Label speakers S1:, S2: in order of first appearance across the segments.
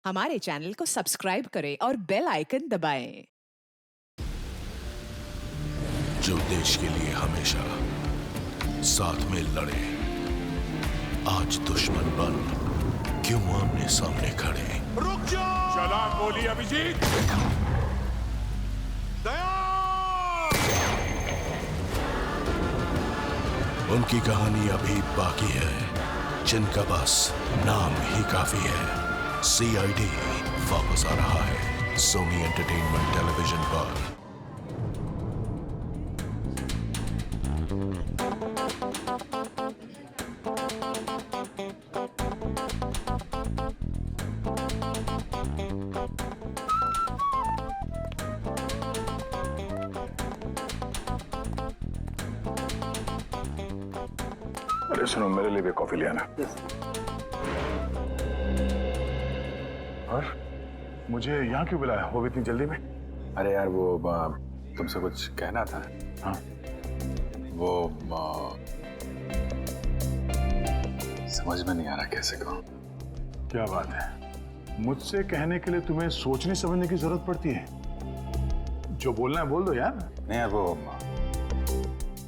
S1: हमारे चैनल को सब्सक्राइब करें और बेल आइकन दबाएं।
S2: जो देश के लिए हमेशा साथ में लड़े, आज दुश्मन बन क्यों आमने सामने खड़े।
S3: रुक जाओ! चला गोली अभिजीत! दया!
S2: उनकी कहानी अभी बाकी है, जिनका बस नाम ही काफी है। CID वापस आ रहा है सोनी एंटरटेनमेंट टेलीविजन पर।
S3: अरे सुनो, मेरे लिए भी कॉफी ले आना। और मुझे यहाँ क्यों बुलाया, वो भी इतनी जल्दी में?
S4: अरे यार वो तुमसे कुछ कहना था।
S3: हाँ,
S4: वो समझ में नहीं आ रहा कैसे कहूँ।
S3: क्या बात है, मुझसे कहने के लिए तुम्हें सोचने समझने की जरूरत पड़ती है। जो बोलना है बोल दो यार।
S4: नहीं यार, वो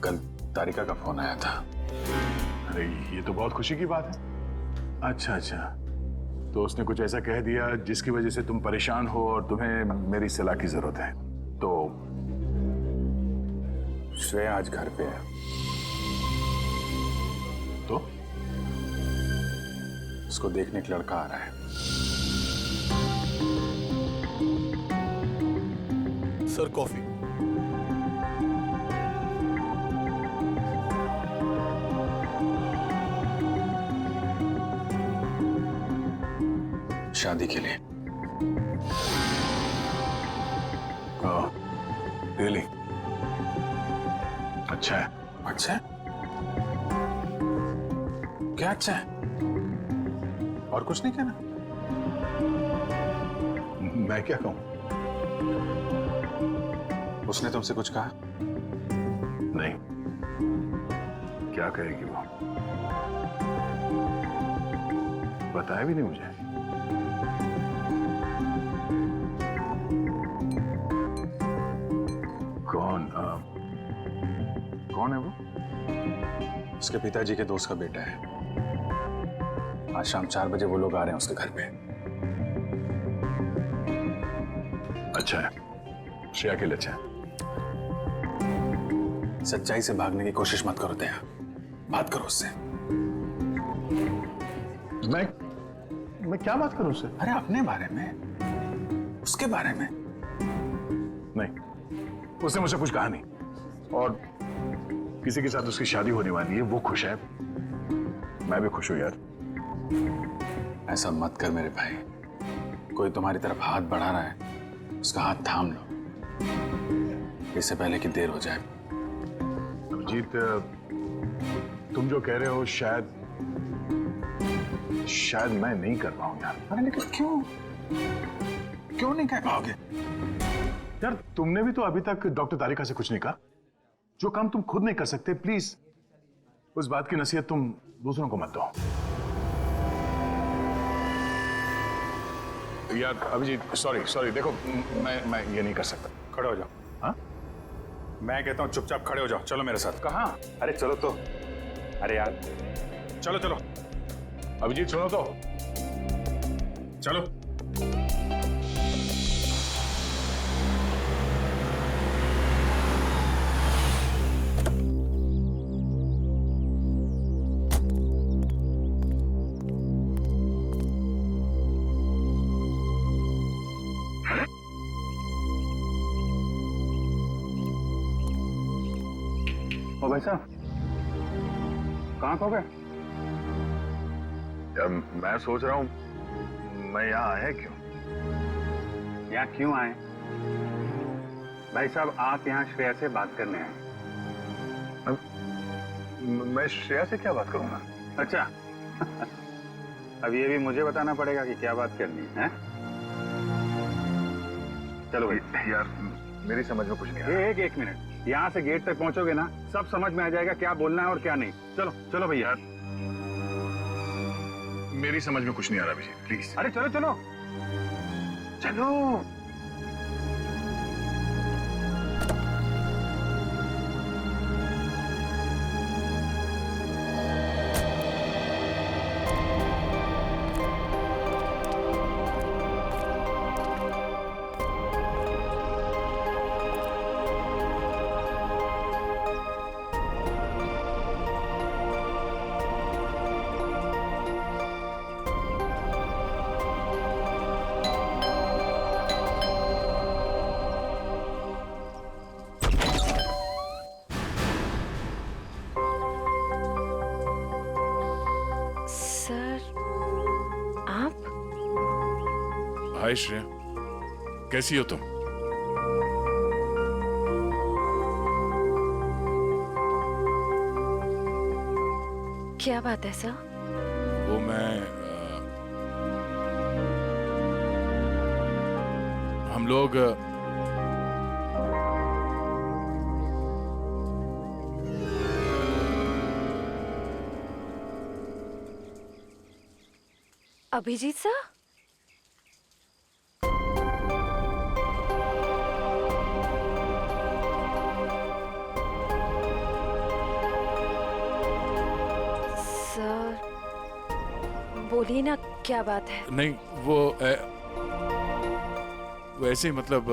S4: कल तारिका का फोन आया था।
S3: अरे ये तो बहुत खुशी की बात है। अच्छा अच्छा, तो उसने कुछ ऐसा कह दिया जिसकी वजह से तुम परेशान हो और तुम्हें मेरी सलाह की जरूरत है। तो
S4: श्रेया आज घर पे है।
S3: तो
S4: उसको देखने एक लड़का आ रहा है।
S2: Sir coffee.
S4: शादी के लिए।
S3: रियली? अच्छा है।
S4: अच्छा है? क्या अच्छा है? और कुछ नहीं कहना?
S3: मैं क्या कहूं?
S4: उसने तुमसे कुछ कहा?
S3: नहीं, क्या कहेगी वो? बताया भी नहीं मुझे। कौन है वो?
S4: उसके पिताजी के दोस्त का बेटा है। आज शाम 4 बजे वो लोग आ रहे हैं उसके घर पे।
S3: अच्छा है, श्रेया के लिए अच्छा है।
S4: सच्चाई से भागने की कोशिश मत करो दया, बात करो उससे।
S3: मैं क्या बात करूं उससे?
S4: अरे अपने बारे में, उसके बारे में।
S3: नहीं, उसने मुझसे कुछ कहा नहीं। और किसी के साथ उसकी शादी होने वाली है, वो खुश है, मैं भी खुश हूं यार।
S4: ऐसा मत कर मेरे भाई। कोई तुम्हारी तरफ हाथ बढ़ा रहा है, उसका हाथ थाम लो, इससे पहले कि देर हो जाए।
S3: अभिजीत, तुम जो कह रहे हो शायद मैं नहीं कर पाऊं यार।
S4: अरे लेकिन क्यों नहीं कह पाओगे?
S3: यार तुमने भी तो अभी तक डॉक्टर तारिका से कुछ नहीं कहा। जो काम तुम खुद नहीं कर सकते, प्लीज उस बात की नसीहत तुम दूसरों को मत दो। यार अभिजीत, सॉरी, देखो मैं ये नहीं कर सकता।
S4: खड़े हो जाओ।
S3: हाँ?
S4: मैं कहता हूँ चुपचाप खड़े हो जाओ। चलो मेरे साथ।
S3: कहाँ?
S4: अरे चलो तो। अरे यार चलो।
S3: अभिजीत सुनो तो।
S4: चलो।
S5: ओ भाई साहब, कहाँ खो गए?
S3: यार मैं सोच रहा हूँ मैं यहाँ आया क्यों?
S5: यहाँ क्यों आए? भाई साहब, आप यहाँ श्रेया से बात करने आए।
S3: मैं श्रेया से क्या बात करूंगा?
S5: अच्छा अब ये भी मुझे बताना पड़ेगा कि क्या बात करनी है? चलो भाई।
S3: यार मेरी समझ में कुछ नहीं आ रहा।
S5: एक मिनट, यहाँ से गेट तक पहुंचोगे ना, सब समझ में आ जाएगा क्या बोलना है और क्या नहीं। चलो चलो भैया।
S3: मेरी समझ में कुछ नहीं आ रहा विजय, प्लीज।
S5: अरे चलो चलो,
S3: चलो।
S6: सर, आप?
S3: हाय श्रेया, कैसी हो तुम?
S6: क्या बात है सर?
S3: वो मैं हम लोग
S6: अभिजीत सर? सर, बोलिए ना, क्या बात है?
S3: नहीं, वो ऐसे ही मतलब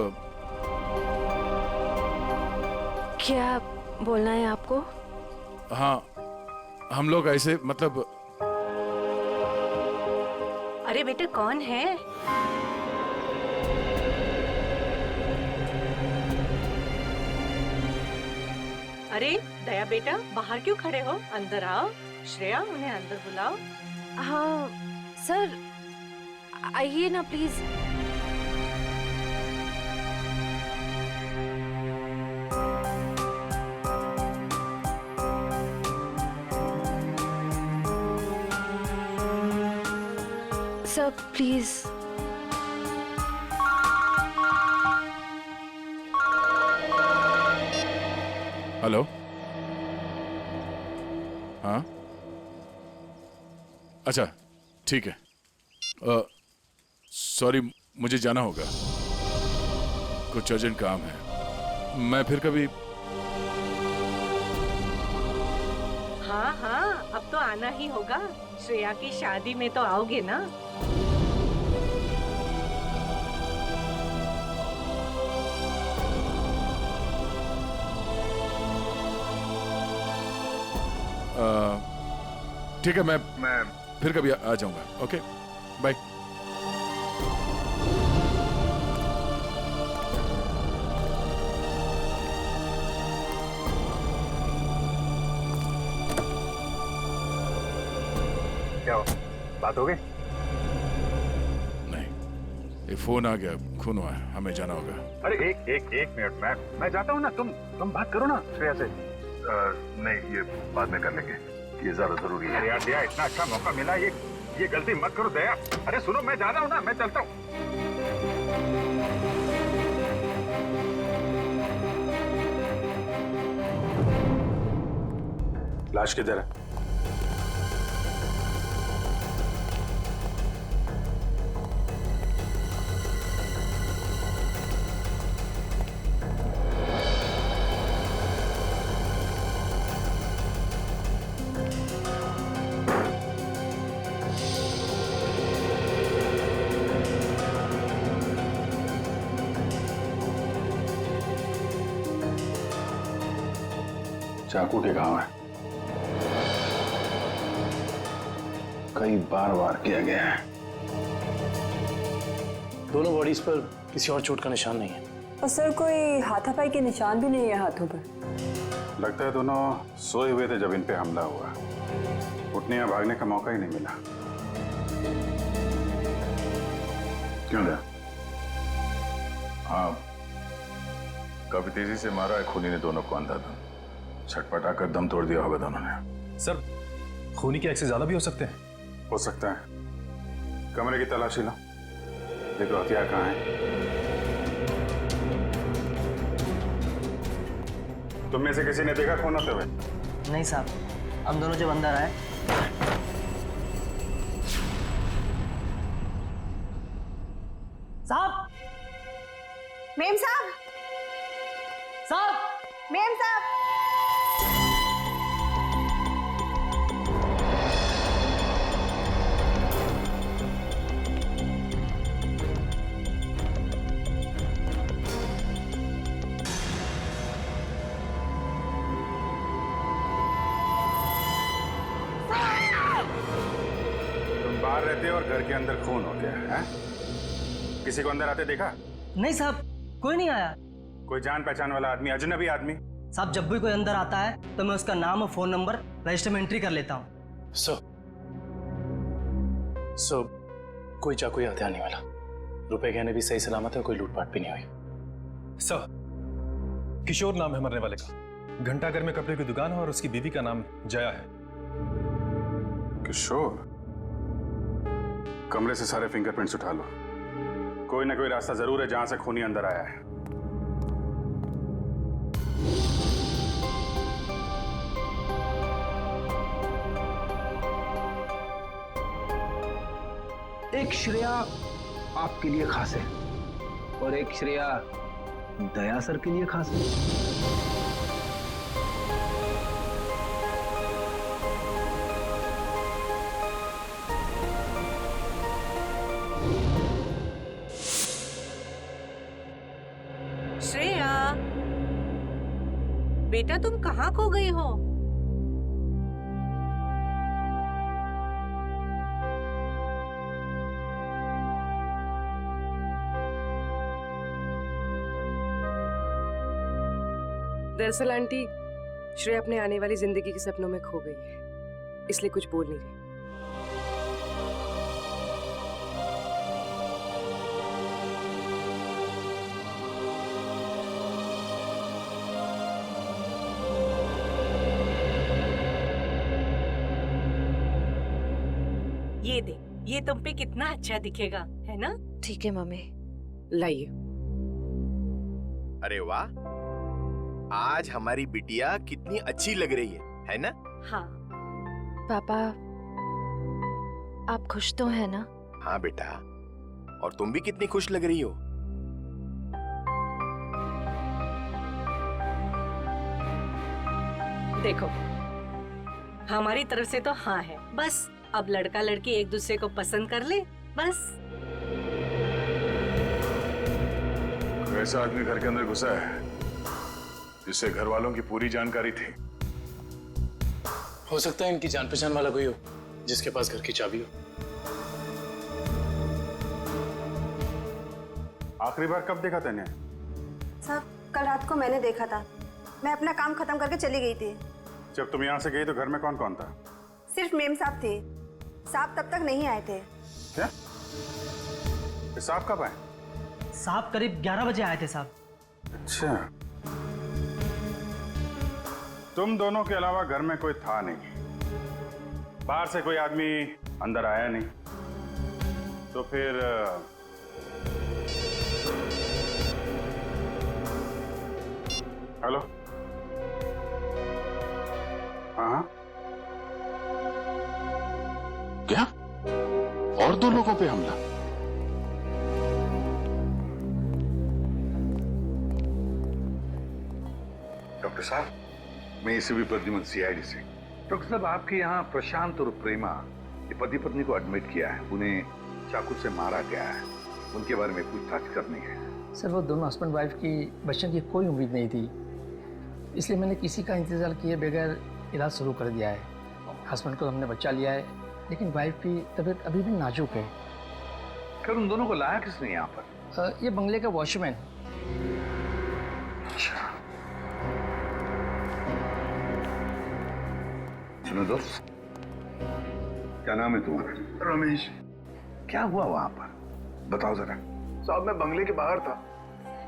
S6: क्या बोलना है आपको?
S3: हाँ, हम लोग ऐसे मतलब
S7: अरे बेटे, कौन है? अरे दया बेटा, बाहर क्यों खड़े हो? अंदर आओ। श्रेया, उन्हें अंदर बुलाओ।
S6: हाँ सर, आइए ना प्लीज। Sir please.
S3: हेलो। हाँ, अच्छा ठीक है। सॉरी, मुझे जाना होगा, कुछ अर्जेंट काम है। मैं फिर कभी।
S7: हाँ हाँ, अब तो आना ही होगा। श्रेया की शादी में तो आओगे ना?
S3: ठीक है, मैं फिर कभी आ जाऊंगा। Okay, bye.
S5: क्या हो, बात हो गई?
S3: नहीं, ये फोन आ गया, खून हुआ है, हमें जाना होगा।
S5: अरे एक मिनट, मैं जाता हूँ ना। तुम बात करो ना श्रेया से। नहीं, ये बाद में कर लेंगे, ये ज्यादा जरूरी है। यार दया, इतना अच्छा मौका मिला, ये गलती मत करो दया। अरे सुनो, मैं जा रहा हूँ ना, मैं चलता हूँ।
S4: लाश किधर है? चाकू के घाव है, कई बार वार किया गया है।
S8: दोनों बॉडीज पर किसी और चोट का निशान नहीं है।
S9: और सर, कोई हाथापाई के निशान भी नहीं है हाथों पर।
S4: लगता है दोनों सोए हुए थे जब इन पे हमला हुआ, उठने या भागने का मौका ही नहीं मिला।
S3: क्यों दया? हाँ, काफी तेजी से मारा है खूनी ने दोनों को अंधाधुन। छटपटा कर दम तोड़ दिया होगा दोनों ने।
S8: सर, खूनी के एक्सेस ज्यादा भी हो सकते हैं।
S4: हो सकता है। कमरे की तलाशी लो, देखो हथियार कहाँ है। तुम में से किसी ने देखा खून होते हुए?
S10: नहीं साहब, हम दोनों जब अंदर आए साहब,
S9: मेम साहब,
S10: साहब,
S9: मेम साहब।
S5: तुम बाहर रहते हो और घर के अंदर खून हो गया है? किसी को अंदर आते देखा?
S10: नहीं साहब, कोई नहीं आया।
S5: कोई जान पहचान वाला आदमी, अजनबी आदमी?
S10: साहब, जब भी कोई अंदर आता है तो मैं उसका नाम और फोन नंबर रजिस्टर में एंट्री कर लेता हूँ।
S8: सो कोई चाकू या हथियार नहीं वाला, रुपए गहने भी सही सलामत है, कोई लूटपाट भी नहीं हुई।
S11: सर, किशोर नाम है मरने वाले का। घंटाघर में कपड़े की दुकान है और उसकी बीवी का नाम जया है।
S5: किशोर? कमरे से सारे फिंगरप्रिंट्स उठा लो। कोई ना कोई रास्ता जरूर है जहां से खूनी अंदर आया है।
S12: एक श्रेया आपके लिए खास है और एक श्रेया दया सर के लिए खास है।
S7: श्रेया, बेटा तुम कहाँ खो गई हो?
S13: दरअसल आंटी, श्रेया अपने आने वाली जिंदगी के सपनों में खो गई है, इसलिए कुछ बोल नहीं रही।
S7: ये दे, ये तुम पे कितना अच्छा दिखेगा, है ना?
S6: ठीक है मम्मी।
S13: लाइए।
S14: अरे वाह, आज हमारी बिटिया कितनी अच्छी लग रही है ना?
S7: हाँ।
S6: पापा, आप खुश तो हैं ना?
S14: हाँ बेटा, और तुम भी कितनी खुश लग रही हो।
S7: देखो, हमारी तरफ से तो हाँ है, बस अब लड़का लड़की एक दूसरे को पसंद कर ले, बस।
S3: ऐसा आदमी घर के अंदर घुसा है जिससे घर वालों की पूरी जानकारी थी।
S8: हो सकता है इनकी जान पहचान वाला कोई हो जिसके पास घर की चाबी हो।
S5: आखिरी बार कब देखा तूने?
S9: साहब, कल रात को मैंने देखा था। मैं अपना काम खत्म करके चली गई थी।
S5: जब तुम यहाँ से गई तो घर में कौन कौन था?
S9: सिर्फ मेम साहब थे। साहब तब तक नहीं आए थे।
S5: क्या? साहब कब आए?
S10: साहब करीब 11 बजे आए थे साहब।
S5: अच्छा, तुम दोनों के अलावा घर में कोई था नहीं, बाहर से कोई आदमी अंदर आया नहीं, तो फिर हेलो? हाँ,
S4: क्या? और 2 लोगों पे हमला?
S3: डॉक्टर साहब, मैं एसीपी प्रद्युमन, सीआईडी से। डॉक्टर साहब, आपके यहाँ प्रशांत और प्रेमा ये पति पत्नी को एडमिट किया है। उन्हें चाकू से मारा गया है। उनके बारे में पूछताछ करनी है।
S12: सर, वो दोनों हस्बैंड वाइफ की बच्चों की कोई उम्मीद नहीं थी, इसलिए मैंने किसी का इंतजार किए बगैर इलाज शुरू कर दिया है। हस्बैंड को हमने बचा लिया है, लेकिन वाइफ की तबीयत अभी भी नाजुक है।
S3: खैर, उन दोनों को लाया किसने यहाँ पर?
S12: ये बंगले का वॉचमैन।
S3: अच्छा, सुनो दोस्त, क्या नाम है तुम्हारा?
S5: रमेश।
S3: क्या हुआ वहां पर, बताओ जरा।
S15: साहब, मैं बंगले के बाहर था।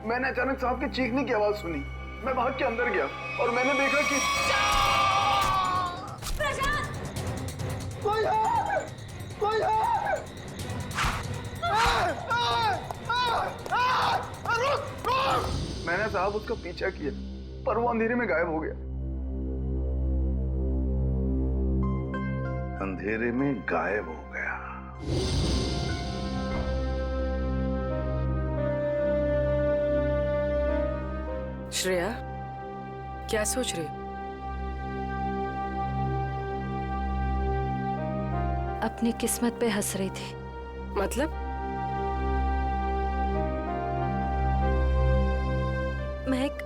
S15: मैंने अचानक साहब के चीखने की आवाज सुनी। मैं भाग के अंदर गया और मैंने देखा कि कोई है! कोई है! मैंने साहब उसका पीछा किया, पर वो अंधेरे में गायब हो गया।
S3: अंधेरे में गायब हो गया?
S13: श्रेया, क्या सोच रही हो?
S6: अपनी किस्मत पे हंस रही थी।
S13: मतलब?
S6: मैं एक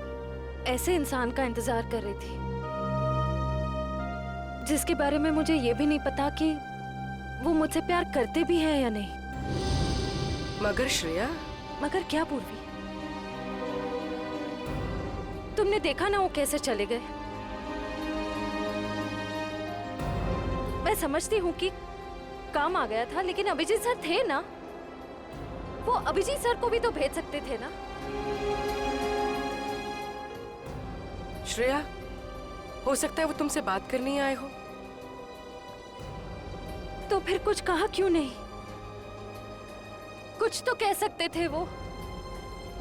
S6: ऐसे इंसान का इंतजार कर रही थी जिसके बारे में मुझे ये भी नहीं पता कि वो मुझसे प्यार करते भी हैं या नहीं।
S13: मगर श्रेया।
S6: मगर क्या पूर्वी? तुमने देखा ना वो कैसे चले गए। मैं समझती हूँ कि काम आ गया था, लेकिन अभिजीत सर थे ना, वो अभिजीत सर को भी तो भेज सकते थे ना।
S13: श्रेया, हो सकता है वो तुमसे बात करने आए हो।
S6: तो फिर कुछ कहा क्यों नहीं? कुछ तो कह सकते थे वो।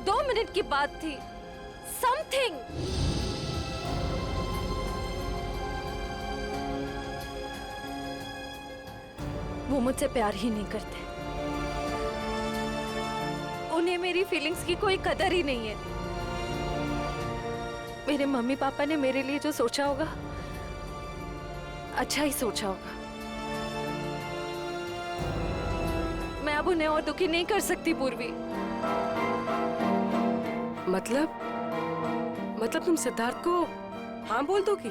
S6: 2 मिनट की बात थी। समथिंग। वो मुझसे प्यार ही नहीं करते। उन्हें मेरी फीलिंग्स की कोई कदर ही नहीं है। मेरे मम्मी पापा ने मेरे लिए जो सोचा होगा, अच्छा ही सोचा होगा। मैं अब उन्हें और दुखी नहीं कर सकती पूर्वी।
S13: मतलब तुम सिद्धार्थ को हाँ बोल दोगी?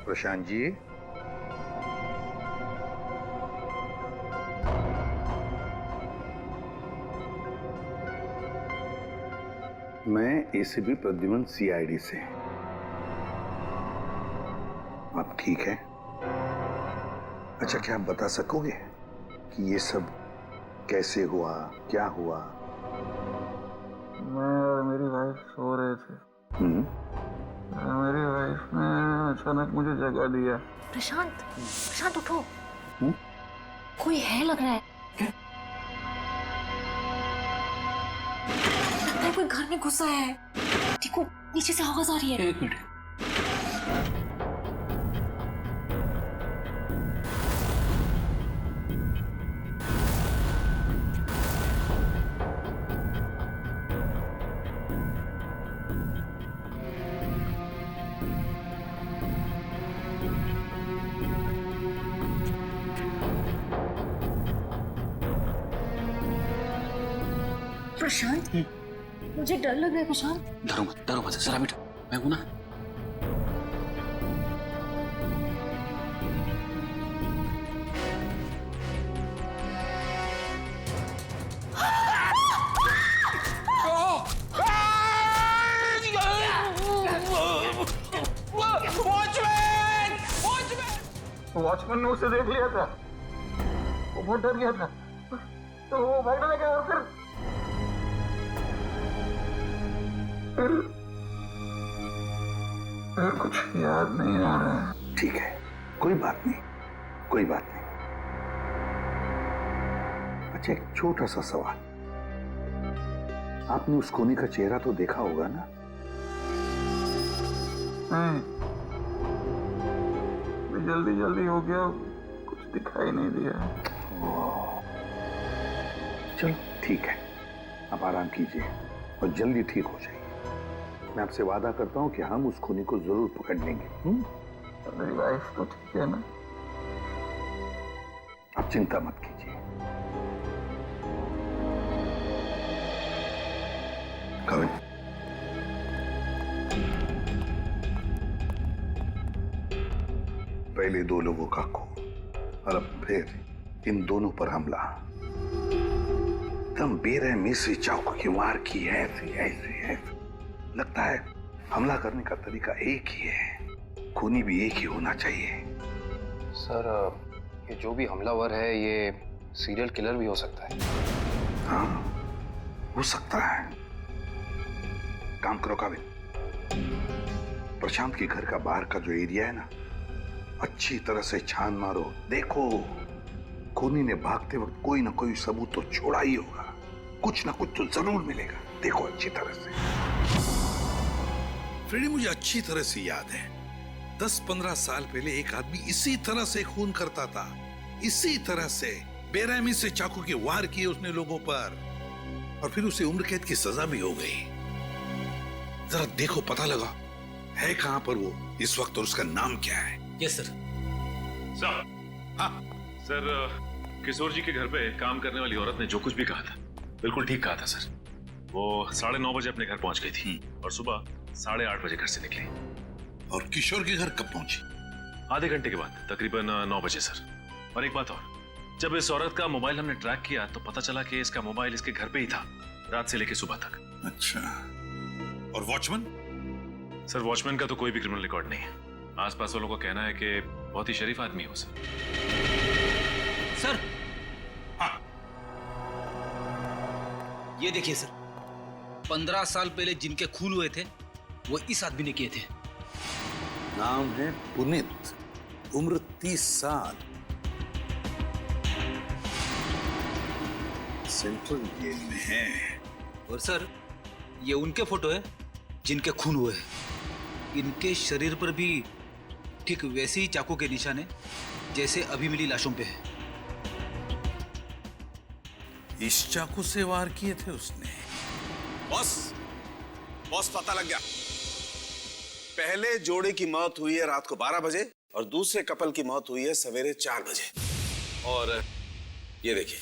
S3: प्रशांत जी, मैं एसीपी प्रद्युमन सीआईडी से। आप ठीक है? अच्छा, क्या आप बता सकोगे कि ये सब कैसे हुआ, क्या हुआ?
S15: मैं और मेरी वाइफ सो रहे थे। मेरी वाइफ ने अचानक मुझे जगा दिया।
S16: प्रशांत उठो। कोई है लग रहा है। लगता है कोई घर में घुसा है। देखो नीचे से आवाज आ रही है।
S8: 1 मिनट।
S16: प्रशांत, मुझे डर लग रहा है। प्रशांत,
S8: डरो मत, जरा बैठो, मैं हूं ना।
S15: वॉचमैन ने उसे देख लिया था। वो बहुत डर गया था, तो वो भागने लगा और फिर कुछ याद नहीं आ रहा है।
S3: ठीक है, कोई बात नहीं, कोई बात नहीं। अच्छा, एक छोटा सा सवाल। आपने उस कोनी का चेहरा तो देखा होगा ना?
S15: नहीं, जल्दी हो गया, कुछ दिखाई नहीं दिया।
S3: चलो ठीक है, आप आराम कीजिए और जल्दी ठीक हो जाइए। मैं आपसे वादा करता हूं कि हम उस खूनी को जरूर पकड़ लेंगे।
S15: मेरी वाइफ तो ठीक है ना?
S3: आप चिंता मत कीजिए। कविन, पहले 2 लोगों का खून और अब फिर इन दोनों पर हमला। एकदम बेरहमी से चाकू की वार की है। ऐसे लगता है हमला करने का तरीका एक ही है, खूनी भी एक ही होना चाहिए।
S17: सर, ये जो भी हमलावर है ये सीरियल किलर भी हो सकता है।
S3: हाँ, हो सकता है। काम करो काबिल, प्रशांत के घर का बाहर का जो एरिया है ना, अच्छी तरह से छान मारो। देखो, खूनी ने भागते वक्त कोई ना कोई सबूत तो छोड़ा ही होगा, कुछ ना कुछ तो जरूर मिलेगा। देखो अच्छी तरह से। फ्रेडी, मुझे अच्छी तरह से याद है 10-15 साल पहले एक आदमी इसी तरह से खून करता था, इसी तरह से बेरहमी से चाकू के वार किए उसने लोगों पर, और फिर उसे उम्र कैद की सजा भी हो गई। जरा देखो, पता लगा है कहां पर वो इस वक्त और उसका नाम क्या है।
S11: Yes sir.
S5: सर,
S3: हाँ
S5: सर, किशोर जी के घर पे काम करने वाली औरत ने जो कुछ भी कहा था बिल्कुल ठीक कहा था सर। वो 9:30 बजे अपने घर पहुंच गई थी और सुबह 8:30 बजे घर से निकली।
S3: और किशोर के घर कब पहुंची?
S5: आधे घंटे के बाद, तकरीबन 9 बजे सर। और एक बात और, जब इस औरत का मोबाइल हमने ट्रैक किया तो पता चला कि इसका मोबाइल इसके घर पे ही था रात से लेकर सुबह तक।
S3: अच्छा, और वॉचमैन?
S5: सर, वॉचमैन का तो कोई भी क्रिमिनल रिकॉर्ड नहीं है। आसपास वालों का कहना है कि बहुत ही शरीफ आदमी है वो सर।
S11: सर, हाँ, ये देखिए सर, 15 साल पहले जिनके खून हुए थे वो इस आदमी ने किए थे।
S3: नाम है पुनीत, उम्र 30 साल, सेंट्रल जेल में है।
S11: और सर, ये उनके फोटो है जिनके खून हुए हैं। इनके शरीर पर भी ठीक वैसे ही चाकू के निशान है जैसे अभी मिली लाशों पे है।
S3: इस चाकू से वार किए थे उसने।
S14: बॉस पता लग गया। पहले जोड़े की मौत हुई है रात को 12 बजे और दूसरे कपल की मौत हुई है सवेरे 4 बजे। और ये देखिए,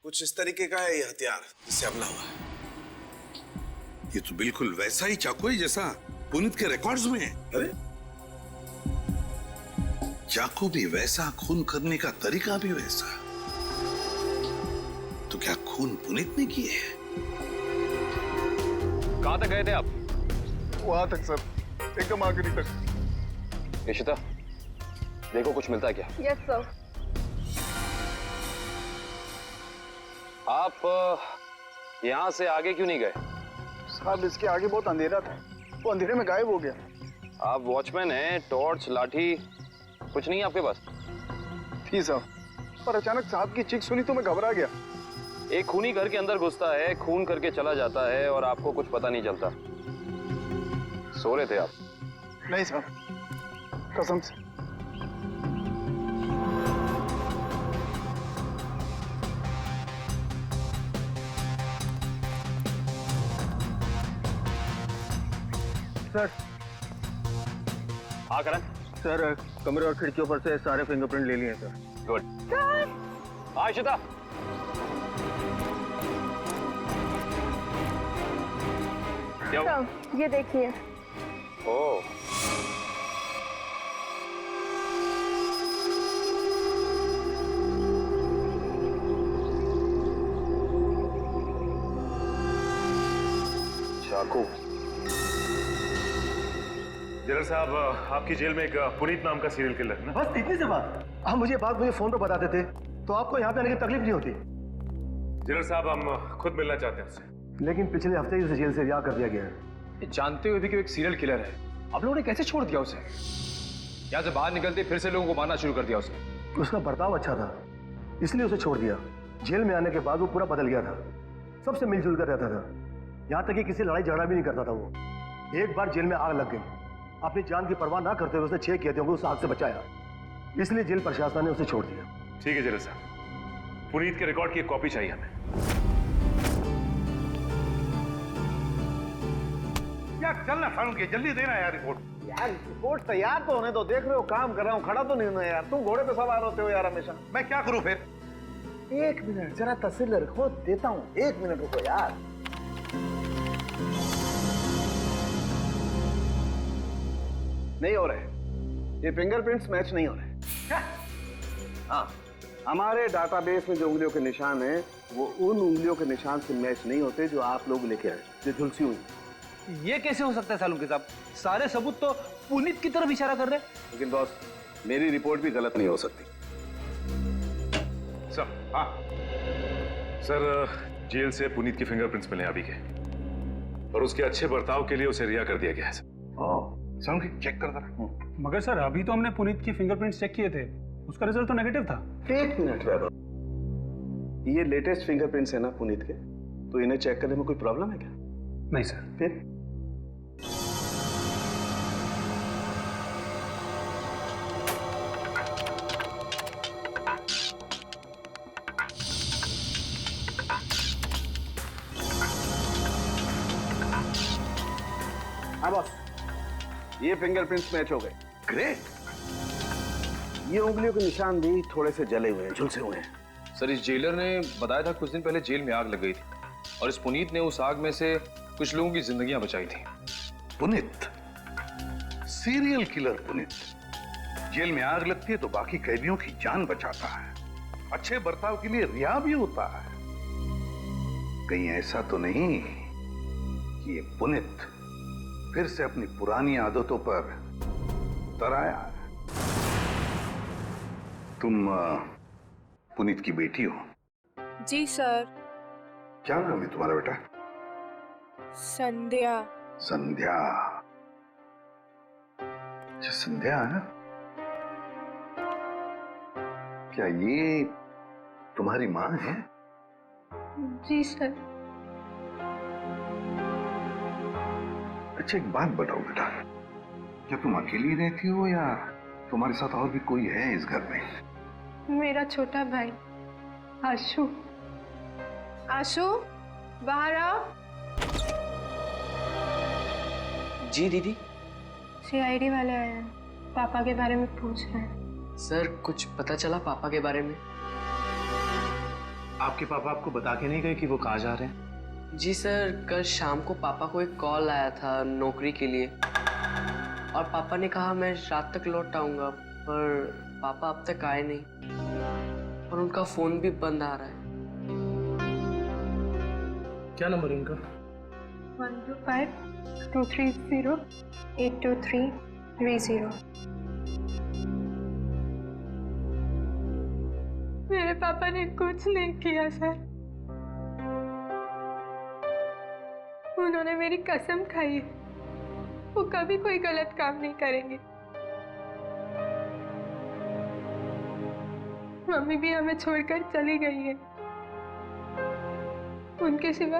S14: कुछ इस तरीके का है ये हथियार जिससे हमला हुआ है।
S3: ये तो बिल्कुल वैसा ही चाकू है जैसा पुनीत के रिकॉर्ड्स में है। अरे, चाकू भी वैसा, खून करने का तरीका भी वैसा। तो क्या खून पुनीत ने किए?
S17: कहां तक गए थे आप?
S15: वहां तक सर, एकदम आखिरी तक।
S17: इशिता, देखो कुछ मिलता है क्या?
S9: Yes sir.
S17: आप यहाँ से आगे क्यों नहीं गए?
S15: साहब, इसके आगे बहुत अंधेरा था, वो अंधेरे में गायब हो गया।
S17: आप वॉचमैन हैं, टॉर्च, लाठी कुछ नहीं है आपके पास?
S15: थी साहब, पर अचानक साहब की चीख सुनी तो मैं घबरा गया।
S17: एक खूनी घर के अंदर घुसता है, खून करके चला जाता है और आपको कुछ पता नहीं चलता। सो रहे थे आप?
S15: नहीं साहब, कसम से। सर।
S17: हाँ करण।
S15: सर, कमरे और खिड़कियों पर से सारे फिंगरप्रिंट ले लिए सर।
S17: गुड। हाँ इशिता।
S9: ये देखिए।
S17: ओह, चाकू।
S5: जनरल साहब, आपकी जेल में एक पुनीत नाम का सीरियल किलर है ना?
S10: बस इतनी सी बात। आप मुझे बात फोन पर बताते थे तो आपको यहाँ पे आने की तकलीफ नहीं होती।
S5: जनरल साहब, हम खुद मिलना चाहते हैं उससे।
S10: लेकिन पिछले हफ्ते ही उसे जेल से रिहा कर दिया गया है।
S8: जानते हुए भी कि वो एक सीरियल किलर है, आप लोगों ने कैसे छोड़ दिया उसे? यहाँ से बाहर निकलते फिर से लोगों को मारना शुरू कर दिया उसने।
S10: उसका बर्ताव अच्छा था इसलिए उसे छोड़ दिया। जेल में आने के बाद वो पूरा बदल गया था, सबसे मिलजुल कर रहता था, यहाँ तक कि किसी लड़ाई झगड़ा भी नहीं करता था वो। एक बार जेल में आग लग गई, अपनी जान की परवाह ना करते हुए उसने 6 कैदियों को उस आग से बचाया, इसलिए जेल प्रशासन ने उसे छोड़ दिया।
S5: ठीक है जनरल साहब, पुनीत के रिकॉर्ड की एक कॉपी चाहिए हमें।
S3: यार चलना फारूक, जल्दी देना यार रिपोर्ट।
S15: यार रिपोर्ट तैयार तो होने दो, देख रहे हो काम कर रहा हूँ, खड़ा तो नहीं हूं यार। तुम घोड़े पे सवार होते हो यार हमेशा।
S3: मैं क्या करूं फिर?
S15: 1 मिनट जरा तस्वीर रखो, देता हूँ। 1 मिनट रुको यार। नहीं हो रहे, ये फिंगरप्रिंट्स मैच नहीं हो रहे। हाँ, हमारे डाटाबेस में जो उंगलियों के निशान हैं वो उन उंगलियों के निशान से मैच नहीं होते जो आप लोग लेके आए, जो झुलसी हुई।
S10: ये कैसे हो सकता है सालुंके साहब? सारे सबूत तो पुनीत की तरफ इशारा कर रहे हैं।
S14: लेकिन बॉस, मेरी रिपोर्ट भी गलत नहीं हो सकती।
S5: सर, हाँ सर, जेल से पुनीत की फिंगरप्रिंट्स मिले अभी के, और उसके अच्छे बर्ताव के लिए उसे रिहा कर दिया गया है सर।
S3: चेक कर जरा।
S11: मगर सर, अभी तो हमने पुनीत की फिंगरप्रिंट्स चेक किए थे, उसका रिजल्ट तो नेगेटिव था।
S15: 1 मिनट वैभव, ये लेटेस्ट फिंगरप्रिंट्स है ना पुनीत के, तो इन्हें चेक करने में कोई प्रॉब्लम है क्या?
S11: नहीं सर।
S15: फिर हाँ बॉस, ये फिंगरप्रिंट्स मैच हो गए।
S3: ग्रेट।
S15: ये उंगलियों के निशान भी थोड़े से जले हुए हैं, झुलसे हुए हैं।
S17: सर इस जेलर ने बताया था कुछ दिन पहले जेल में आग लग गई थी और इस पुनीत ने उस आग में से कुछ लोगों की जिंदगियां बचाई थी।
S3: Puneet, serial killer Puneet. जेल में आग लगती है तो बाकी कैदियों की जान बचाता है, अच्छे बर्ताव के लिए रिहा भी होता है। कहीं ऐसा तो नहीं कि ये पुनीत फिर से अपनी पुरानी आदतों पर तराया है? तुम पुनीत की बेटी हो?
S18: जी सर।
S3: क्या नाम है तुम्हारा बेटा?
S18: संध्या।
S3: संध्या। अच्छा संध्या है? क्या ये तुम्हारी माँ है?
S18: जी सर।
S3: अच्छा एक बात बताओ बेटा, क्या तुम अकेली रहती हो या तुम्हारे साथ और भी कोई है इस घर में?
S18: मेरा छोटा भाई आशु। आशु बाहर आओ।
S19: जी दीदी।
S18: सीआईडी वाले आए हैं, पापा के बारे में पूछ रहे हैं।
S19: सर कुछ पता चला पापा के बारे में?
S8: आपके पापा आपको बता के नहीं गए कि वो कहाँ जा रहे हैं?
S19: जी सर, कल शाम को पापा को एक कॉल आया था नौकरी के लिए और पापा ने कहा मैं रात तक लौट आऊंगा, पर पापा अब तक आए नहीं और उनका फोन भी बंद आ रहा है।
S8: क्या नंबर है उनका?
S18: 125-230-82330। मेरे पापा ने कुछ नहीं किया सर। उन्होंने मेरी कसम खाई है, वो कभी कोई गलत काम नहीं करेंगे। मम्मी भी हमें छोड़कर चली गई है, उनके सिवा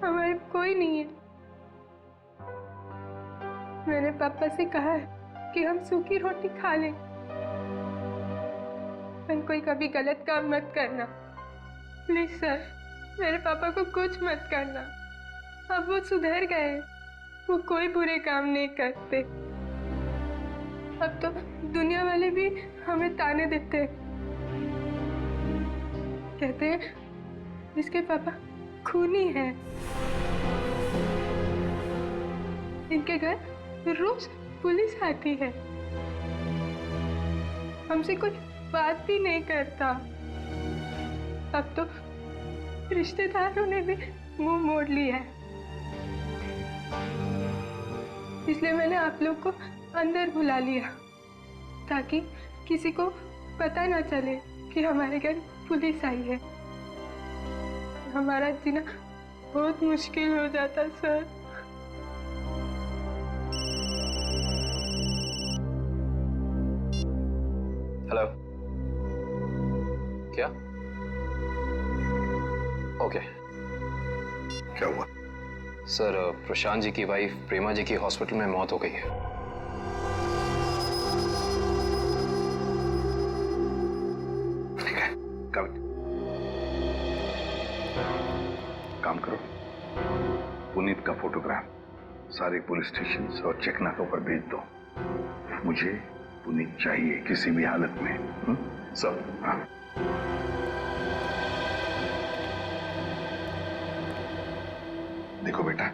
S18: हमारे कोई नहीं है। मैंने पापा से कहा है कि हम सूखी रोटी खा लें, पर कोई कभी गलत काम मत करना प्लीज सर। मेरे पापा को कुछ मत करना, अब वो सुधर गए हैं, वो कोई बुरे काम नहीं करते। अब तो दुनिया वाले भी हमें ताने देते हैं, कहते हैं इसके पापा खूनी हैं। इनके घर रोज पुलिस आती है, हमसे कोई बात भी नहीं करता। अब तो रिश्तेदारों ने भी मुंह मोड़ लिया है, इसलिए मैंने आप लोग को अंदर बुला लिया ताकि किसी को पता ना चले कि हमारे घर पुलिस आई है। हमारा जीना बहुत मुश्किल हो जाता सर।
S17: हेलो, क्या? ओके।
S3: क्या हुआ?
S17: सर प्रशांत जी की वाइफ प्रेमा जी की हॉस्पिटल में मौत हो गई है।
S3: ठीक है, काम करो, पुनीत का फोटोग्राफ सारे पुलिस स्टेशन और चेकनाकों पर भेज दो। मुझे पुनीत चाहिए किसी भी हालत में। सब हाँ। देखो बेटा,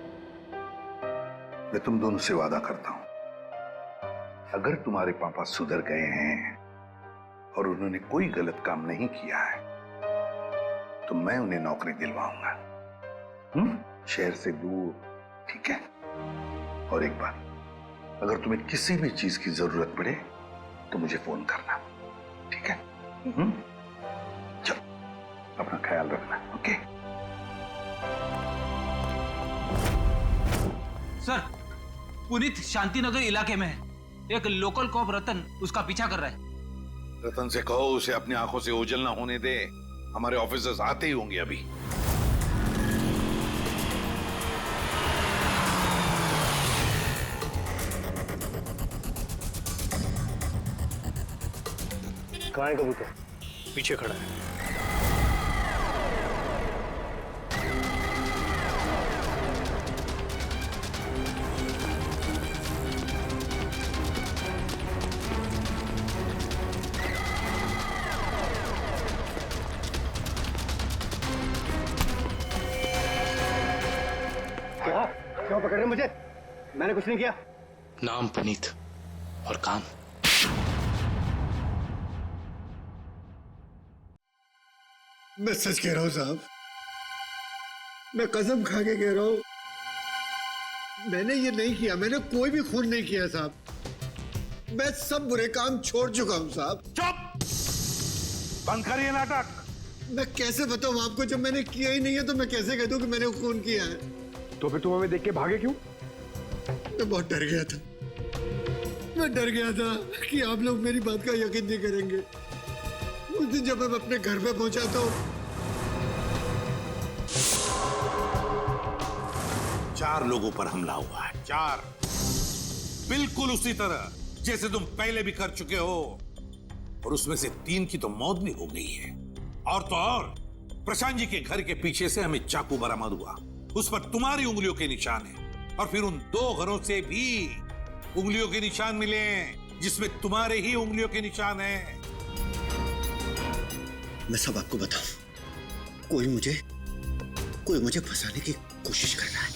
S3: मैं तुम दोनों से वादा करता हूं, अगर तुम्हारे पापा सुधर गए हैं और उन्होंने कोई गलत काम नहीं किया है तो मैं उन्हें नौकरी दिलवाऊंगा, शहर से दूर, ठीक है? और एक बात, अगर तुम्हें किसी भी चीज की जरूरत पड़े तो मुझे फोन करना, ठीक है? चलो, अपना ख्याल रखना, ओके?
S11: सर, पुनीत शांतिनगर इलाके में है, एक लोकल कॉप रतन उसका पीछा कर रहा है।
S3: रतन से कहो उसे अपनी आंखों से ओझल ना होने दे, हमारे ऑफिसर्स आते ही होंगे अभी।
S10: कहाँ है कबूतर?
S8: पीछे खड़ा है।
S10: क्यों पकड़ रहे मुझे? मैंने कुछ नहीं किया।
S8: नाम पुनीत और काम
S20: मैं सच कह रहा हूं साहब, मैं कसम खा के कह रहा हूं, मैंने ये नहीं किया, मैंने कोई भी खून नहीं किया साहब। मैं सब बुरे काम छोड़ चुका हूं साहब।
S3: चुप! बंद करिए नाटक।
S20: मैं कैसे बताऊं आपको, जब मैंने किया ही नहीं है तो मैं कैसे कह दूं कि मैंने खून किया है?
S10: तो फिर तुम हमें देख के भागे क्यों?
S20: मैं बहुत डर गया था। मैं डर गया था कि आप लोग मेरी बात का यकीन नहीं करेंगे। उस दिन जब मैं अपने घर पे पहुंचा तो
S2: 4 लोगों पर हमला हुआ है।
S3: 4 बिल्कुल उसी तरह जैसे तुम पहले भी कर चुके हो,
S2: और उसमें से 3 की तो मौत भी हो गई है। और तो और प्रशांत जी के घर के पीछे से हमें चाकू बरामद हुआ, उस पर तुम्हारी उंगलियों के निशान है। और फिर उन 2 घरों से भी उंगलियों के निशान मिले जिसमें तुम्हारे ही उंगलियों के निशान हैं।
S20: मैं सब आपको बताऊं, कोई मुझे फंसाने की कोशिश कर रहा है।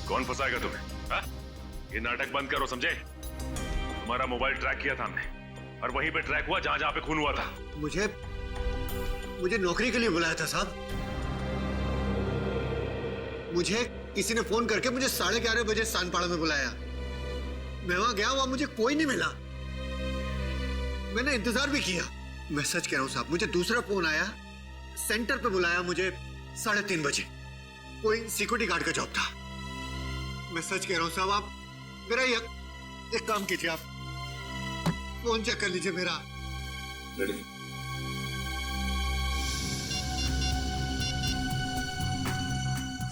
S5: कौन फंसाएगा तुम्हें? हा? ये नाटक बंद करो, समझे? तुम्हारा मोबाइल ट्रैक किया था हमने, और वहीं पे ट्रैक हुआ जहां जहां पे खून हुआ था।
S20: मुझे नौकरी के लिए बुलाया था साहब। मुझे किसी ने फोन करके मुझे 11:30 बजे सानपाड़ा में बुलाया। मैं वहां गया, वहां मुझे कोई नहीं मिला। मैंने इंतजार भी किया। मैं सच कह रहा हूं साहब, मुझे दूसरा फोन आया, सेंटर पे बुलाया मुझे 3:30 बजे। कोई सिक्योरिटी गार्ड का जॉब था। मैं सच कह रहा हूं साहब, आप मेरा एक काम कीजिए, आप फोन चेक कर लीजिए मेरा।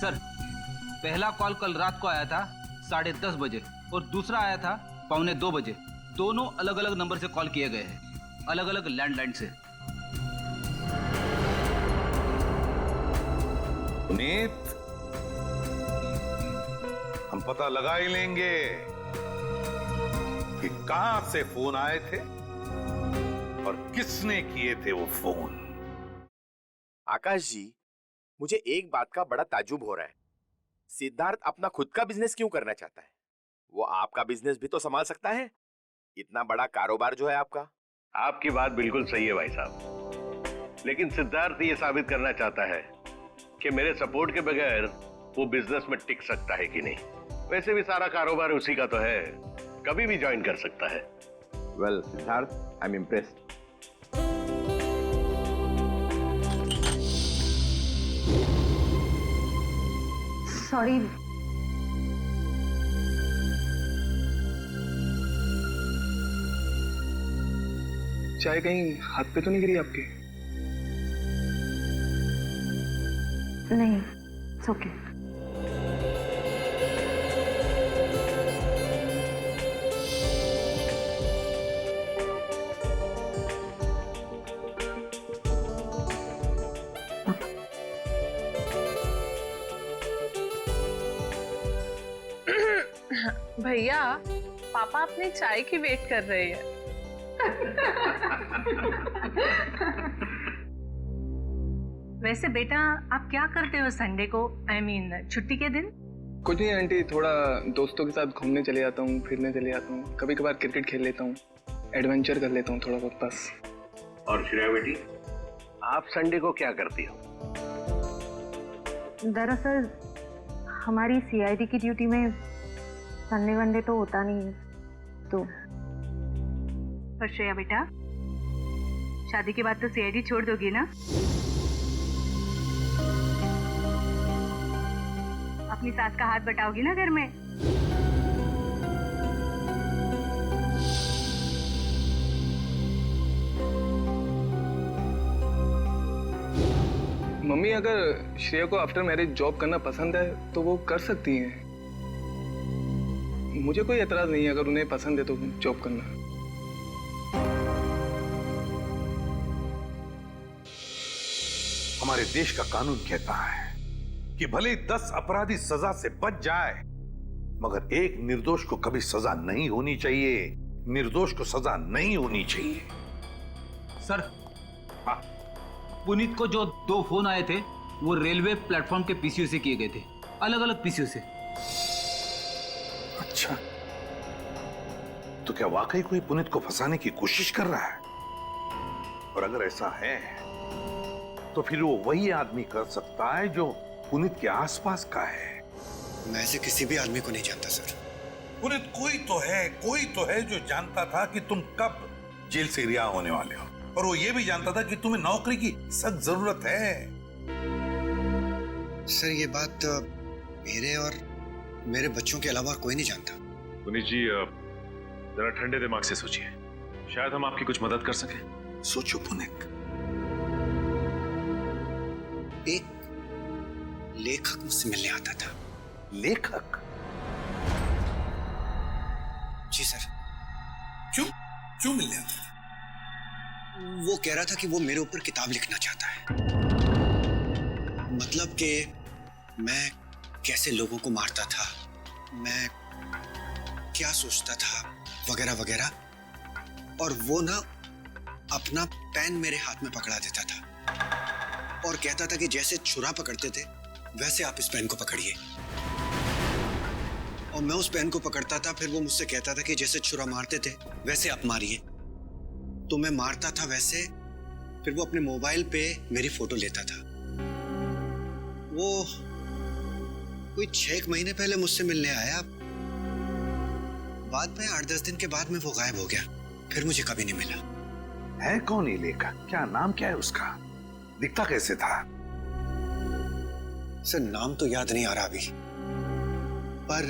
S11: सर, पहला कॉल कल रात को आया था 10:30 बजे और दूसरा आया था 1:45 बजे। दोनों अलग अलग नंबर से कॉल किए गए हैं, अलग अलग लैंडलाइन से।
S3: पुनीत, हम पता लगा ही लेंगे कि कहां से फोन आए थे और किसने किए थे वो फोन।
S14: आकाश जी, मुझे एक बात का बड़ा ताज्जुब हो रहा है। सिद्धार्थ अपना खुद का बिजनेस क्यों करना चाहता है? वो आपका बिजनेस भी तो संभाल सकता है। इतना बड़ा कारोबार जो है आपका।
S5: आपकी बात बिल्कुल सही है भाई साहब, लेकिन सिद्धार्थ ये साबित करना चाहता है कि मेरे सपोर्ट के बगैर वो बिजनेस में टिक सकता है कि नहीं। वैसे भी सारा कारोबार उसी का तो है, कभी भी ज्वाइन कर सकता है।
S15: Well Siddharth, I am impressed.
S16: Sorry,
S8: चाय कहीं हाथ पे तो नहीं गिरी आपके?
S16: नहीं, इट्स ओके।
S18: भैया, पापा अपनी चाय की वेट कर रहे हैं।
S7: वैसे बेटा, आप क्या करते हो संडे को, I mean, छुट्टी के दिन?
S8: कुछ नहीं आंटी, थोड़ा दोस्तों के साथ घूमने चले जाता हूँ, फिरने चले जाता हूँ, कभी कभार क्रिकेट खेल लेता हूँ, एडवेंचर कर लेता हूँ थोड़ा बहुत, बस।
S5: और श्रेया बेटी, आप संडे को क्या करती हो?
S16: दरअसल हमारी सीआईडी की ड्यूटी में संडे वनडे तो होता नहीं है, तो।
S7: पर श्रेया बेटा, शादी के बाद तो सीआईडी छोड़ दोगी ना? अपनी सास का हाथ बटाओगी ना घर में?
S8: मम्मी, अगर श्रेया को आफ्टर मैरिज जॉब करना पसंद है तो वो कर सकती हैं। मुझे कोई एतराज नहीं है अगर उन्हें पसंद है तो जॉब करना।
S3: हमारे देश का कानून कहता है कि भले 10 अपराधी सजा से बच जाए, मगर एक निर्दोष को कभी सजा नहीं होनी चाहिए। निर्दोष को सजा नहीं होनी चाहिए।
S11: सर, पुनीत को जो 2 फोन आए थे वो रेलवे प्लेटफॉर्म के पीसीओ से किए गए थे, अलग अलग पीसीओ से।
S2: अच्छा, तो क्या वाकई कोई पुनीत को फंसाने की कोशिश कर रहा है? और अगर ऐसा है तो फिर वो वही आदमी कर सकता है जो पुनीत के आसपास का है।
S20: मैं ऐसे किसी भी आदमी को नहीं जानता सर।
S2: पुनीत कोई तो है जो जानता था कि तुम कब जेल से रिहा होने वाले हो, और वो ये भी जानता था कि तुम्हें नौकरी की सख्त जरूरत है।
S20: सर ये बात मेरे और मेरे बच्चों के अलावा कोई नहीं जानता।
S5: पुनीत जी जरा ठंडे दिमाग से सोचिए, शायद हम आपकी कुछ मदद कर सकें।
S2: सोचो पुनीत।
S20: एक लेखक मुझसे मिलने आता था।
S2: लेखक?
S20: जी सर।
S2: क्यों मिलने आता था?
S20: वो कह रहा था कि वो मेरे ऊपर किताब लिखना चाहता है। मतलब कि मैं कैसे लोगों को मारता था, मैं क्या सोचता था, वगैरह वगैरह। और वो ना अपना पेन मेरे हाथ में पकड़ा देता था और कहता था कि जैसे छुरा पकड़ते थे वैसे आप इस पेन को पकड़िए। और मैं उस पेन को पकड़ता था, फिर वो मुझसे कहता था कि जैसे छुरा मारते थे वैसे आप मारिए। तो मैं मारता था वैसे, फिर वो अपने मोबाइल पे मेरी फोटो लेता था। वो कोई 6 महीने पहले मुझसे मिलने आया, बाद में 8-10 दिन के बाद में वो गायब हो गया, फिर मुझे कभी नहीं मिला।
S2: है कौन ये लेखक? क्या नाम क्या है उसका? दिखता कैसे था?
S20: सर नाम तो याद नहीं आ रहा अभी, पर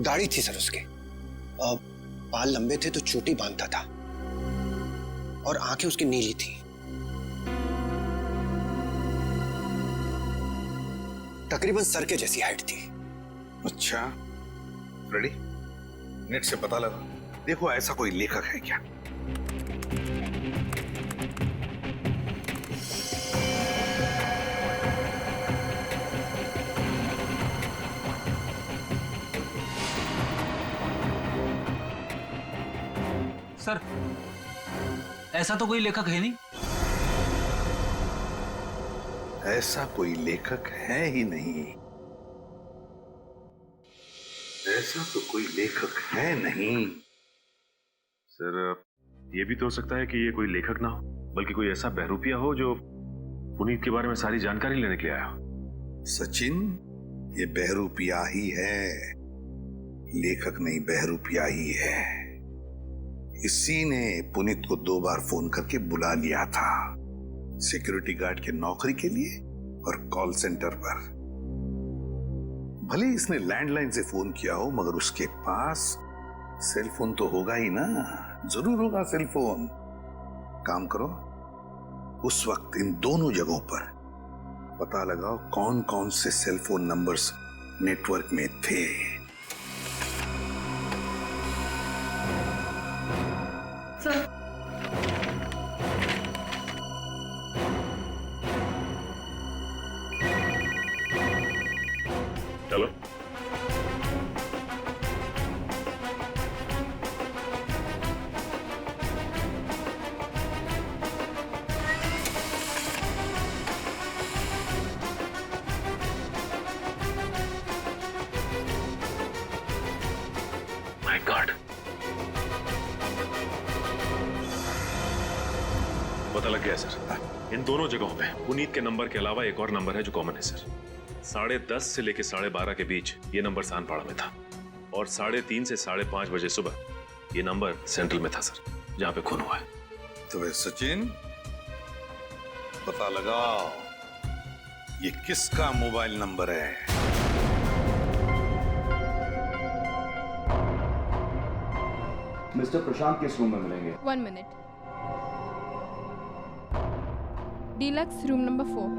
S20: दाढ़ी थी सर उसके, बाल लंबे थे तो चोटी बांधता था, और आंखें उसकी नीली थी। तकरीबन सर के जैसी हाइट थी।
S2: अच्छा, रेडी? नेट से पता लगा, देखो ऐसा कोई लेखक है क्या।
S11: सर ऐसा तो कोई लेखक है नहीं।
S2: ऐसा कोई लेखक है ही नहीं। ऐसा तो कोई लेखक है नहीं।
S5: सर ये भी तो हो सकता है कि ये कोई लेखक ना हो, बल्कि कोई ऐसा बहरूपिया हो जो पुनीत के बारे में सारी जानकारी लेने के लिए आया हो।
S2: सचिन, ये बहरूपिया ही है, लेखक नहीं, बहरूपिया ही है। इसी ने पुनीत को 2 बार फोन करके बुला लिया था, सिक्योरिटी गार्ड की नौकरी के लिए और कॉल सेंटर पर। भले इसने लैंडलाइन से फोन किया हो, मगर उसके पास सेल फोन तो होगा ही ना, जरूर होगा सेल फोन। काम करो, उस वक्त इन दोनों जगहों पर पता लगाओ कौन कौन से सेल फोन नंबर्स नेटवर्क में थे।
S5: चलो माय गॉड, पता लग गया सर। इन दोनों जगहों पे पुनीत के नंबर के अलावा एक और नंबर है जो कॉमन है सर। 10:30 से लेकर 12:30 के बीच ये नंबर सानपाड़ा में था, और 3:30 से 5:30 बजे सुबह ये नंबर सेंट्रल में था सर, जहां पे खून हुआ है।
S2: तो वे सचिन, पता लगाओ ये किसका मोबाइल नंबर है।
S17: मिस्टर प्रशांत किस रूम में मिलेंगे?
S18: 1 मिनट। Deluxe room number 4।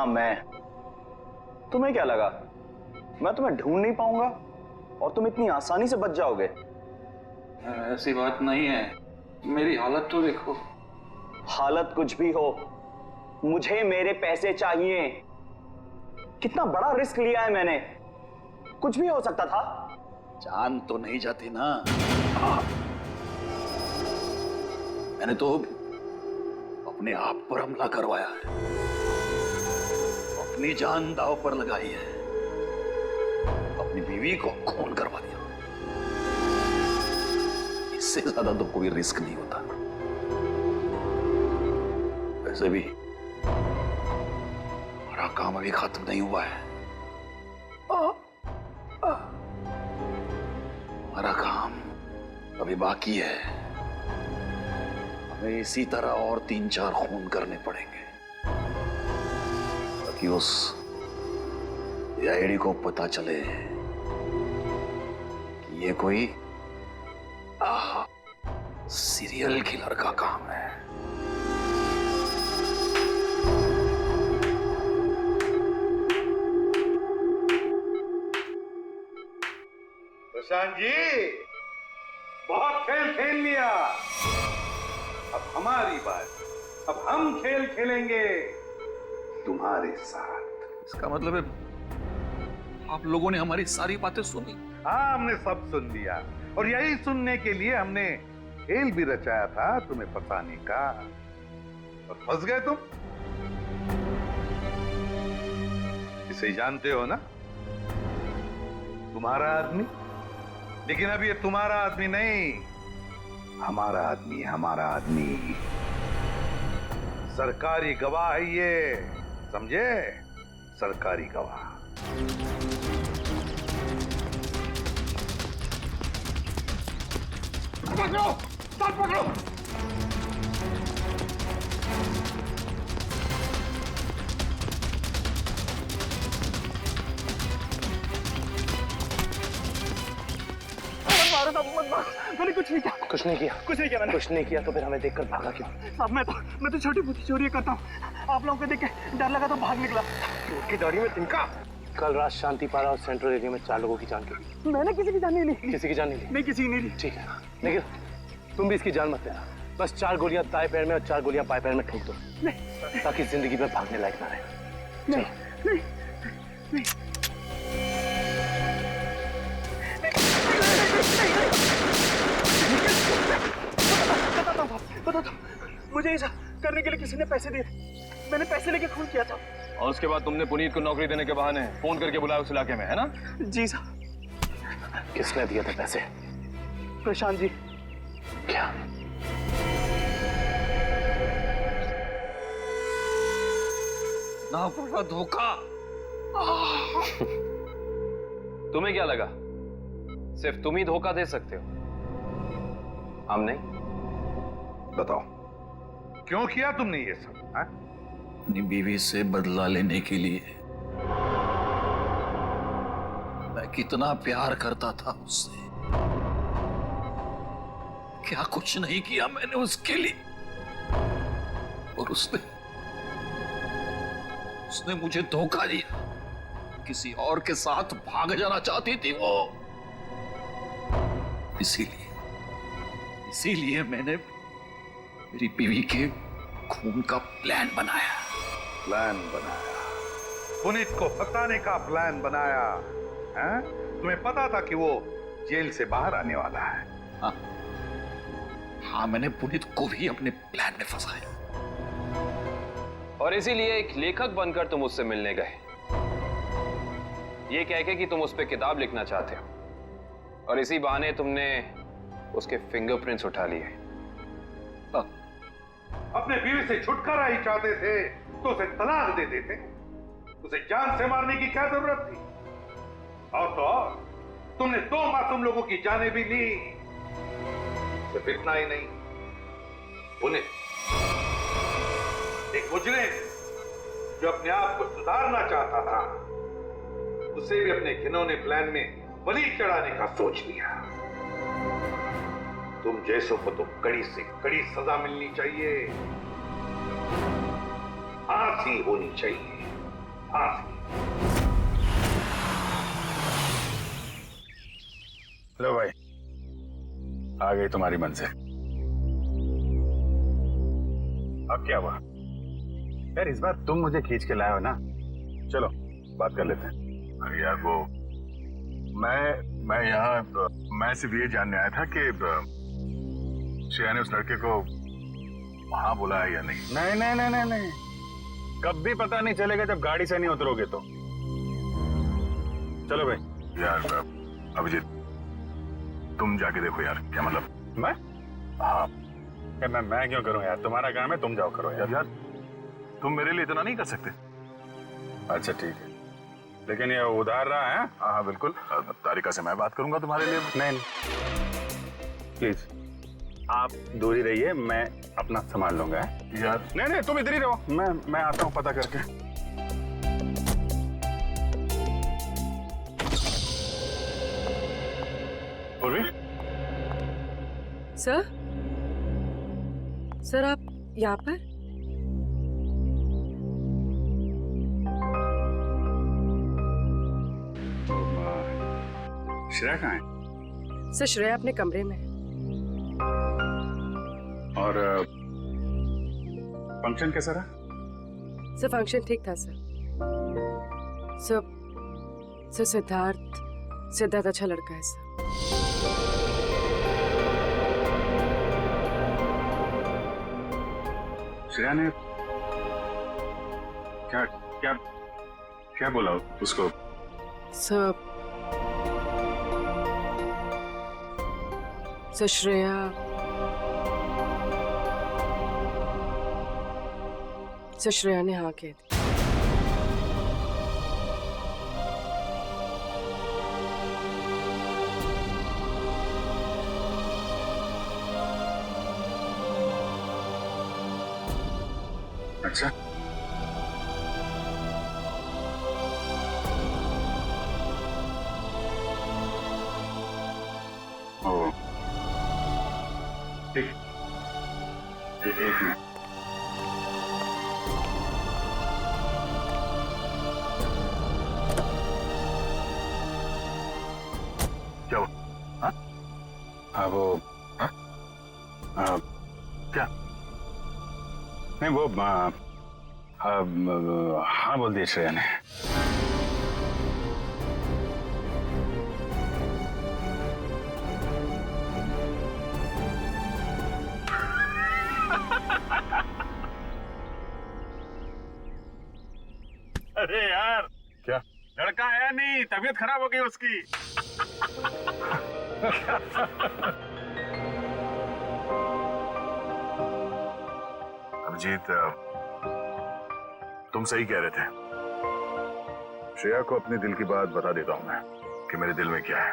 S17: हाँ मैं। तुम्हें क्या लगा मैं तुम्हें ढूंढ नहीं पाऊंगा और तुम इतनी आसानी से बच जाओगे?
S4: ऐसी बात नहीं है, मेरी हालत तो देखो।
S17: हालत कुछ भी हो, मुझे मेरे पैसे चाहिए। कितना बड़ा रिस्क लिया है मैंने, कुछ भी हो सकता था।
S4: जान तो नहीं जाती ना। मैंने तो अपने आप पर हमला करवाया है, अपनी जान दांव पर लगाई है, अपनी बीवी को खून करवा दिया। इससे ज्यादा तो कोई रिस्क नहीं होता। वैसे भी हमारा काम अभी खत्म नहीं हुआ है। हमारा काम अभी बाकी है। हमें इसी तरह और 3-4 खून करने पड़ेंगे ताकि उस आईडी को पता चले कि ये कोई सीरियल किलर का काम है।
S3: प्रशांत जी, बहुत खेल खेल लिया, अब हमारी बात। अब हम खेल खेलेंगे तुम्हारे साथ।
S4: इसका मतलब है आप लोगों ने हमारी सारी बातें सुनी?
S3: हाँ, हमने सब सुन लिया और यही सुनने के लिए हमने खेल भी रचाया था तुम्हें फंसाने का, और फंस गए तुम। इसे जानते हो ना, तुम्हारा आदमी। लेकिन अब ये तुम्हारा आदमी नहीं, हमारा आदमी है, हमारा आदमी। सरकारी गवाह है ये, समझे? सरकारी गवाह।
S5: पकड़ो, सर पकड़ो।
S8: मैंने कुछ नहीं किया।
S19: कुछ नहीं किया?
S8: कुछ नहीं किया मैंने।
S19: कुछ नहीं किया तो फिर हमें देखकर भागा क्यों?
S8: साहब मैं तो छोटी मोटी चोरी करता हूँ। आप लोगों को देख के डर लगा तो भाग निकला।
S19: की दाढ़ी में तिनका। कल रात शांतिपारा और सेंट्रल एरिया में 4 लोगों की जान गई।
S8: मैंने किसी की जान नहीं ली।
S19: किसी की जान नहीं ली?
S8: नहीं, किसी की नहीं ली।
S19: ठीक है, लेकिन तुम भी इसकी जान मत लेना। बस 4 गोलियां दाएं पैर में और 4 गोलियां बाएं पैर में ठोक दो, ताकि जिंदगी में भागने लायक ना रहे।
S8: नहीं, नहीं। बताता हूँ, मुझे ऐसा करने के लिए किसी ने पैसे दिए। मैंने पैसे लेके खून किया था।
S17: और उसके बाद तुमने पुनीत को नौकरी देने के बहाने फोन करके बुलाया उस इलाके में, है ना?
S8: जी साहब।
S19: किसने दिया था पैसे?
S8: प्रशांत जी।
S19: क्या?
S4: ना पड़ा धोखा।
S17: तुम्हें क्या लगा सिर्फ तुम ही धोखा दे सकते हो, हम नहीं?
S3: बताओ, क्यों किया तुमने ये सब?
S4: अपनी बीवी से बदला लेने के लिए। मैं कितना प्यार करता था उससे। क्या कुछ नहीं किया मैंने उसके लिए, और उसने मुझे धोखा दिया। किसी और के साथ भाग जाना चाहती थी वो। इसीलिए मैंने मेरी बीवी के खून का प्लान बनाया।
S3: पुनीत को फंसाने का प्लान बनाया, हैं? तुम्हें पता था कि वो जेल से बाहर आने वाला है।
S4: हाँ, मैंने पुनीत को भी अपने प्लान में फंसाया।
S17: और इसीलिए एक लेखक बनकर तुम उससे मिलने गए, ये कह के कि तुम उस पर किताब लिखना चाहते हो, और इसी बहाने तुमने उसके फिंगरप्रिंट्स उठा लिए।
S3: अपने बीवी से छुटकारा ही चाहते थे तो उसे तलाक दे देते। उसे जान से मारने की क्या जरूरत थी? और तो और, तुमने 2 मासूम लोगों की जानें भी ली। सिर्फ इतना ही नहीं, उन्हें एक मुजरिम जो अपने आप को सुधारना चाहता था, उसे भी अपने घिनौने प्लान में बलि चढ़ाने का सोच लिया। तुम जैसों को तो कड़ी से कड़ी सजा मिलनी चाहिए, फांसी होनी चाहिए। हाँ।
S4: लो भाई, आ गई तुम्हारी मंजिल।
S5: अब क्या हुआ यार? इस बार तुम मुझे खींच के लाए हो ना। चलो बात कर लेते हैं। अरे यार वो मैं सिर्फ ये जानने आया था कि श्रेया ने उस लड़के को वहां बुलाया या नहीं। नहीं नहीं नहीं नहीं नहीं, कभी पता नहीं चलेगा जब गाड़ी से नहीं उतरोगे तो। चलो भाई। यार अभिजीत, तुम जाके देखो यार। क्या मतलब? मैं? हाँ। मैं क्यों करूं यार? तुम्हारा काम है, तुम जाओ करो यार। तुम मेरे लिए इतना नहीं कर सकते? अच्छा ठीक है, लेकिन ये उधार रहा है। हाँ बिल्कुल, तारिका से मैं बात करूंगा तुम्हारे लिए। नहीं प्लीज आप दूर ही रहिए, मैं अपना संभाल लूंगा यार। नहीं नहीं, तुम इधर ही रहो, मैं आता हूँ पता करके। पूर्वी?
S13: सर आप यहाँ पर?
S5: श्रेया कहाँ है?
S13: सर श्रेया अपने कमरे में है।
S5: और फंक्शन कैसा रहा?
S13: सर फंक्शन ठीक था सर। सर सिद्धार्थ अच्छा लड़का है सर।
S5: श्रेया ने क्या क्या क्या बोला उसको?
S13: सर श्रेया ने हाँ कह दी।
S5: अच्छा, ओ ठीक, एक मिनट। क्या हुआ? हाँ वो क्या? नहीं वो हाँ बोल दिया श्रेया ने। अरे यार, क्या लड़का है? नहीं, तबीयत खराब हो गई उसकी। अभिजीत, तुम सही कह रहे थे। श्रेया को अपने दिल की बात बता देता हूं मैं कि मेरे दिल में क्या है।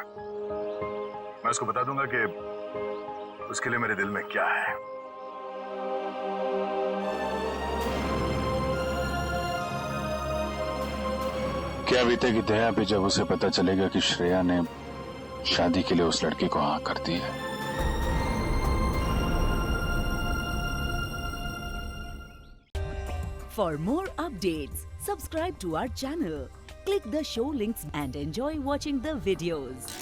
S5: मैं उसको बता दूंगा कि उसके लिए मेरे दिल में क्या है।
S4: क्या बीतेगी दया पे जब उसे पता चलेगा कि श्रेया ने शादी के लिए उस लड़के को हाँ कर दी है।
S1: For more updates, subscribe to our channel, click the show links and enjoy watching the videos.